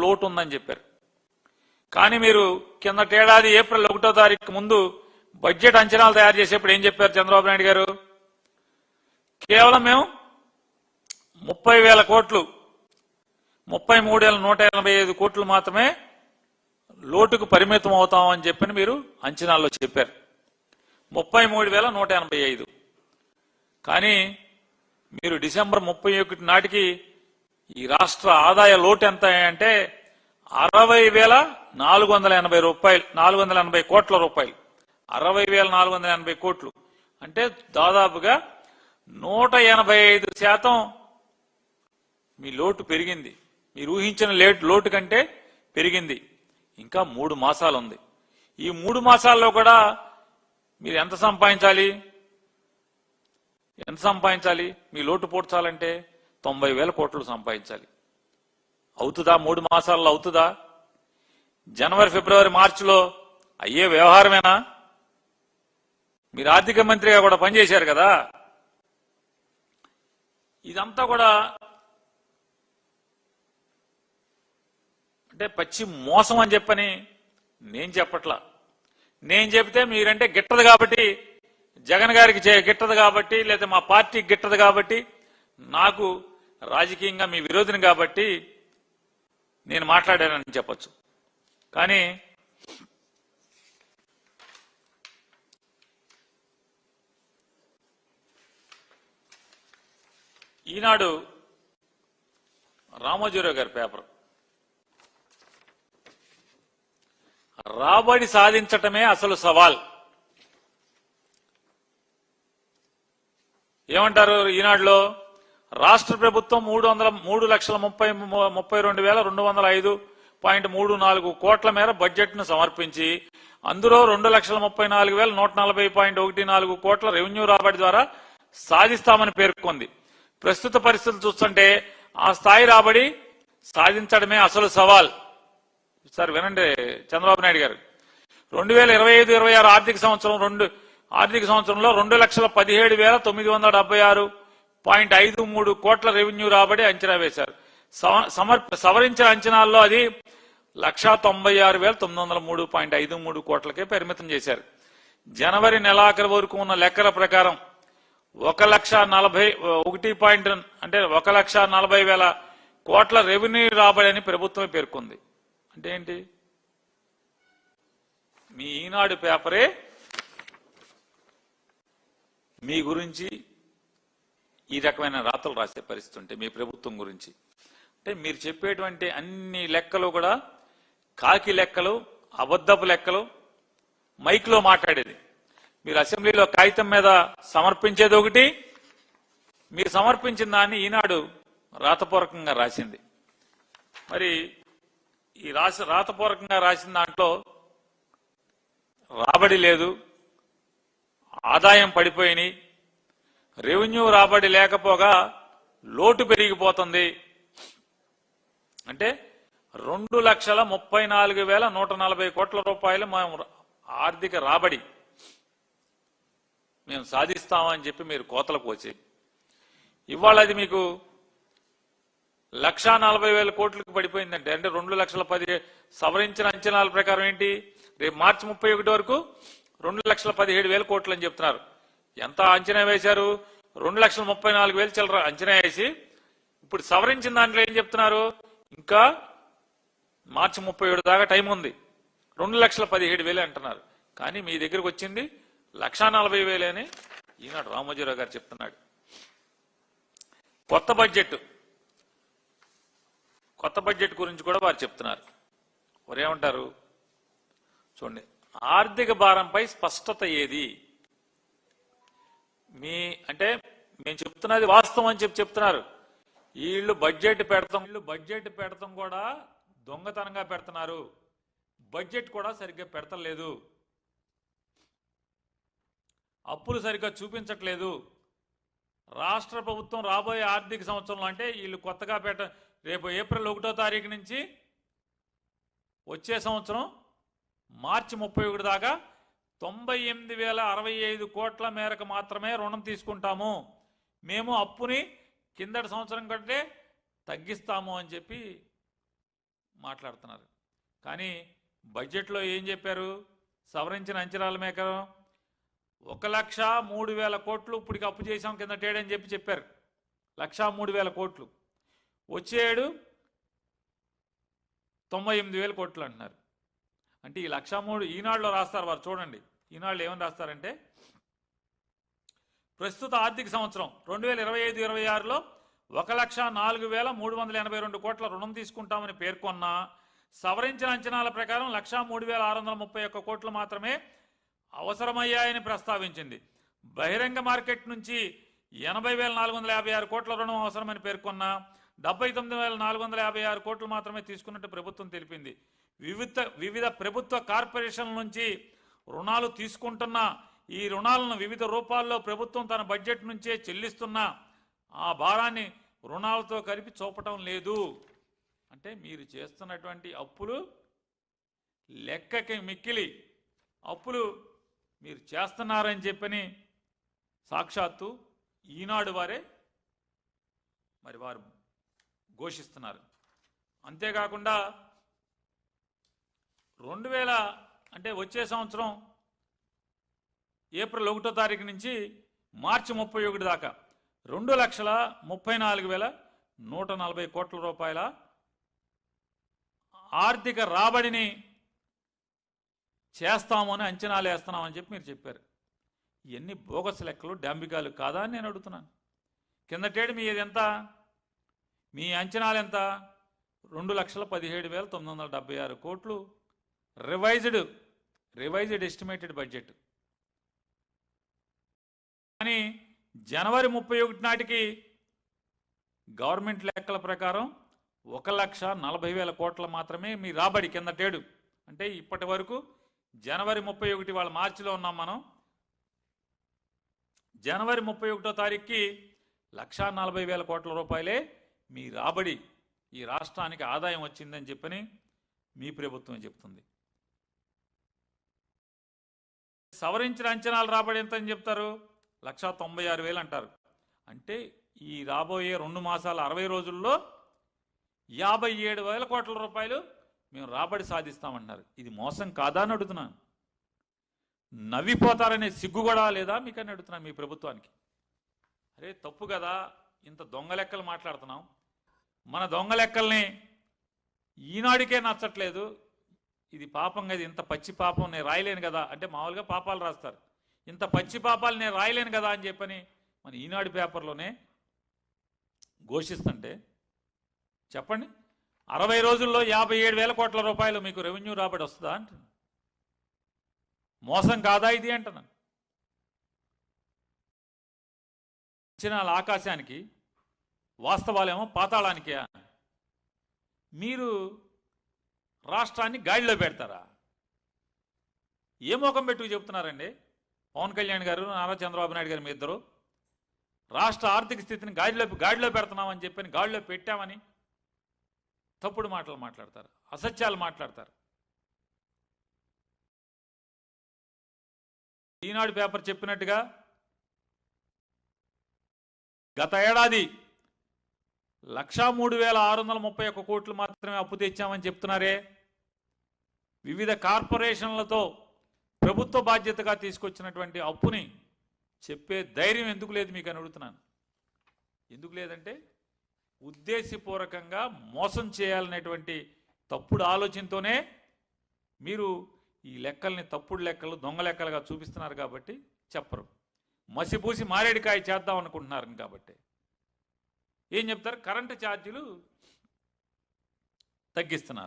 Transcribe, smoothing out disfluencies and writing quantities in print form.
లోటు ఉందని చెప్పారు. కానీ మీరు కిందటేడాది ఏప్రిల్ 1వ తారీఖు ముందు బడ్జెట్ అంచనాలు తయారు చేసేప్పుడు ఏం చెప్పారు చంద్రబాబు నాయుడు గారు? కేవలం మేము 30,000 కోట్లు 33,185 కోట్లు మాత్రమే లోటుకు పరిమితం అవుతామని చెప్పని మీరు అంచనాల్లో చెప్పారు. 33,185. కానీ మీరు డిసెంబర్ 31 నాటికి ఈ రాష్ట్ర ఆదాయ లోటు ఎంత అంటే 60,480 రూపాయలు, 480 కోట్ల రూపాయలు. 60,480 కోట్లు అంటే దాదాపుగా 185% మీ లోటు పెరిగింది. మీరు ఊహించిన లోటు కంటే పెరిగింది. ఇంకా 3 మాసాలు ఉంది. ఈ 3 మాసాల్లో కూడా మీరు ఎంత సంపాదించాలి? మీ లోటు పూడ్చాలంటే 90,000 కోట్లు సంపాదించాలి. అవుతుందా? 3 మాసాల్లో అవుతుందా? జనవరి, ఫిబ్రవరి, మార్చిలో అయ్యే వ్యవహారమేనా? మీరు ఆర్థిక మంత్రిగా కూడా పనిచేశారు కదా. ఇదంతా కూడా అంటే పచ్చి మోసం అని చెప్పని నేను చెప్పట్లా. నేను చెబితే మీరంటే గిట్టదు కాబట్టి, జగన్ గారికి గిట్టదు కాబట్టి, లేదా మా పార్టీకి గిట్టదు కాబట్టి, నాకు రాజకీయంగా మీ విరోధిని కాబట్టి నేను మాట్లాడానని చెప్పొచ్చు. కానీ ఈనాడు రామోజీరావు గారి పేపర్, రాబడి సాధించటమే అసలు సవాల్. ఏమంటారు ఈనాడులో? రాష్ట్ర ప్రభుత్వం 3,32,205.34 కోట్ల మేర బడ్జెట్ ను సమర్పించి అందులో 2,34,140.14 కోట్ల రెవెన్యూ రాబడి ద్వారా సాధిస్తామని పేర్కొంది. ప్రస్తుత పరిస్థితులు చూస్తుంటే ఆ స్థాయి రాబడి సాధించడమే అసలు సవాల్. సార్ వినండి చంద్రబాబు నాయుడు గారు, 2025-26 ఆర్థిక సంవత్సరంలో 2,17,976.53 కోట్ల రెవెన్యూ రాబడి అంచనా వేశారు. సవరించిన అంచనాల్లో అది 1,96,903.53 కోట్లకే పరిమితం చేశారు. జనవరి నెలాఖరు వరకు ఉన్న లెక్కల ప్రకారం 1,40,000 కోట్ల రెవెన్యూ రాబడి అని ప్రభుత్వం పేర్కొంది. అంటే ఏంటి? మీ ఈనాడు పేపరే మీ గురించి ఈ రకమైన రాతలు రాసే పరిస్థితి ఉంటే మీ ప్రభుత్వం గురించి, అంటే మీరు చెప్పేటువంటి అన్ని లెక్కలు కూడా కాకి లెక్కలు, అబద్ధపు లెక్కలు, మైక్లో మాట్లాడేది. మీరు అసెంబ్లీలో కాగితం మీద సమర్పించేది ఒకటి, మీరు సమర్పించిన దాన్ని ఈనాడు రాతపూర్వకంగా రాసింది. మరి ఈ రాతపూర్వకంగా రాసిన దాంట్లో రాబడి లేదు, ఆదాయం పడిపోయినాయి, రెవెన్యూ రాబడి లేకపోగా లోటు పెరిగిపోతుంది. అంటే 2,34,140 కోట్ల రూపాయలు మేము ఆర్థిక రాబడి మేము సాధిస్తామని చెప్పి మీరు కోతలకు వచ్చి ఇవాళ అది మీకు 1,40,000 కోట్లకు పడిపోయిందంటే, అంటే 2,10,000 సవరించిన అంచనాల ప్రకారం ఏంటి? రేపు మార్చి 31 వరకు 2,17,000 కోట్లు అని చెప్తున్నారు. ఎంత అంచనా వేశారు? 2,34,000 చిల్లర అంచనా వేసి ఇప్పుడు సవరించిన దాంట్లో ఏం చెప్తున్నారు? ఇంకా మార్చి 31 దాకా టైం ఉంది, 2,17,000 అంటున్నారు. కానీ మీ దగ్గరకు వచ్చింది 1,40,000 అని ఈనాడు రామోజీరావు గారు చెప్తున్నాడు. కొత్త బడ్జెట్ గురించి కూడా వారు చెప్తున్నారు. వారేమంటారు చూడండి, ఆర్థిక భారంపై స్పష్టత ఏది? అంటే మేము చెప్తున్నది వాస్తవం అని చెప్తున్నారు. వీళ్ళు బడ్జెట్ పెడతాం కూడా దొంగతనంగా పెడుతున్నారు. బడ్జెట్ కూడా సరిగ్గా పెడతలేదు, అప్పులు సరిగ్గా చూపించట్లేదు. రాష్ట్ర ప్రభుత్వం రాబోయే ఆర్థిక సంవత్సరంలో, అంటే వీళ్ళు కొత్తగా రేపు ఏప్రిల్ 1వ తారీఖు నుంచి వచ్చే సంవత్సరం మార్చి 31 దాకా 98,065 కోట్ల మేరకు మాత్రమే రుణం తీసుకుంటాము, మేము అప్పుని కిందటి సంవత్సరం కంటే తగ్గిస్తాము అని చెప్పి మాట్లాడుతున్నారు. కానీ బడ్జెట్లో ఏం చెప్పారు? సవరించిన అంచనాల మేరకు 1,03,000 కోట్లు ఇప్పటికి అప్పు చేశాం కిందటేడని చెప్పారు. 1,03,000 కోట్లు. వచ్చే ఏడు 98,000 కోట్లు అంటున్నారు. అంటే ఈ 1,03,000 ఈనాడులో రాస్తారు వారు, చూడండి. ఈనాడులో ఏమని రాస్తారంటే, ప్రస్తుత ఆర్థిక సంవత్సరం 2025-26లో 1,04,382 కోట్ల రుణం తీసుకుంటామని పేర్కొన్న సవరించిన అంచనాల ప్రకారం 1,03,631 కోట్లు మాత్రమే అవసరమయ్యాయని ప్రస్తావించింది. బహిరంగ మార్కెట్ నుంచి 80,456 కోట్ల రుణం అవసరమని పేర్కొన్న 79,456 కోట్లు మాత్రమే తీసుకున్నట్టు ప్రభుత్వం తెలిపింది. వివిధ ప్రభుత్వ కార్పొరేషన్ల నుంచి రుణాలు తీసుకుంటున్న ఈ రుణాలను వివిధ రూపాల్లో ప్రభుత్వం తన బడ్జెట్ నుంచే చెల్లిస్తున్న ఆ భారాన్ని రుణాలతో కలిపి చూపటం లేదు. అంటే మీరు చేస్తున్నటువంటి అప్పులు లెక్కకి మిక్కిలి అప్పులు మీరు చేస్తున్నారని చెప్పని సాక్షాత్తు ఈనాడు వారే మరి వారు ఘోషిస్తున్నారు. అంతేకాకుండా 2000 అంటే వచ్చే సంవత్సరం ఏప్రిల్ 1వ తారీఖు నుంచి మార్చి 31 దాకా 2,34,140 కోట్ల రూపాయల ఆర్థిక రాబడిని చేస్తామని అంచనాలు వేస్తున్నామని చెప్పి మీరు చెప్పారు. ఇవన్నీ బోగస్ లెక్కలు, డాంబికాలు కాదా అని నేను అడుగుతున్నాను. కిందటేడు మీ ఎంత, మీ అంచనాలు ఎంత? 2,17,976 కోట్లు రివైజ్డ్ ఎస్టిమేటెడ్ బడ్జెట్. కానీ జనవరి 31 నాటికి గవర్నమెంట్ లెక్కల ప్రకారం 1,40,000 కోట్ల మాత్రమే మీ రాబడి కిందటేడు. అంటే ఇప్పటి వరకు జనవరి 31, వాళ్ళ మార్చిలో ఉన్నాం మనం, జనవరి 31వ తారీఖుకి 1,40,000 కోట్ల రూపాయలే మీ రాబడి, ఈ రాష్ట్రానికి ఆదాయం వచ్చిందని చెప్పని మీ ప్రభుత్వం చెప్తుంది. సవరించిన అంచనాలు రాబడి ఎంత అని చెప్తారు? 1,96,000 అంటారు. అంటే ఈ రాబోయే 2 మాసాల 60 రోజుల్లో 57,000 కోట్ల రూపాయలు మేము రాబడి సాధిస్తామన్నారు. ఇది మోసం కాదా అని అడుగుతున్నాను. నవ్విపోతారనే సిగ్గు కూడా లేదా మీకని అడుగుతున్నాను మీ ప్రభుత్వానికి. అరే తప్పు కదా, ఇంత దొంగ లెక్కలు మాట్లాడుతున్నాం. మన దొంగ లెక్కల్ని ఈనాడికే నచ్చట్లేదు. ఇది పాపం కదా, ఇంత పచ్చి పాపం నేను రాయలేను కదా. అంటే మామూలుగా పాపాలు రాస్తారు, ఇంత పచ్చి పాపాలు నేను రాయలేను కదా అని చెప్పని మన ఈనాడు పేపర్లోనే ఘోషిస్తుంటే చెప్పండి, 60 రోజుల్లో 57,000 కోట్ల రూపాయలు మీకు రెవెన్యూ రాబడి వస్తుందా అంట. మోసం కాదా ఇది అంటున్నాను. అంచనాల ఆకాశానికి, వాస్తవాలేమో పాతాళానికే. మీరు రాష్ట్రాన్ని గాడిలో పెడతారా? ఏ మోకం పెట్టుకు చెప్తున్నారండి పవన్ కళ్యాణ్ గారు, నారా చంద్రబాబు నాయుడు గారు? మీ ఇద్దరు రాష్ట్ర ఆర్థిక స్థితిని గాడిలో పెడుతున్నామని చెప్పని, గాడిలో పెట్టామని తప్పుడు మాటలు మాట్లాడతారు, అసత్యాలు మాట్లాడతారు. ఈనాడు పేపర్ చెప్పినట్టుగా గత ఏడాది 1,03,631 కోట్లు మాత్రమే అప్పు తెచ్చామని చెప్తున్నారే. వివిధ కార్పొరేషన్లతో ప్రభుత్వ బాధ్యతగా తీసుకొచ్చినటువంటి అప్పుని చెప్పే ధైర్యం ఎందుకు లేదు మీకు అని అడుగుతున్నాను. ఎందుకు లేదంటే ఉద్దేశపూర్వకంగా మోసం చేయాలనేటువంటి తప్పుడు ఆలోచనతోనే మీరు ఈ లెక్కల్ని తప్పుడు లెక్కలు, దొంగ లెక్కలుగా చూపిస్తున్నారు. కాబట్టి చెప్పరు, మసిపూసి మారేడికాయ చేద్దాం అనుకుంటున్నారు. కాబట్టి ఏం చెప్తారు? కరెంటు ఛార్జీలు తగ్గిస్తున్నారు.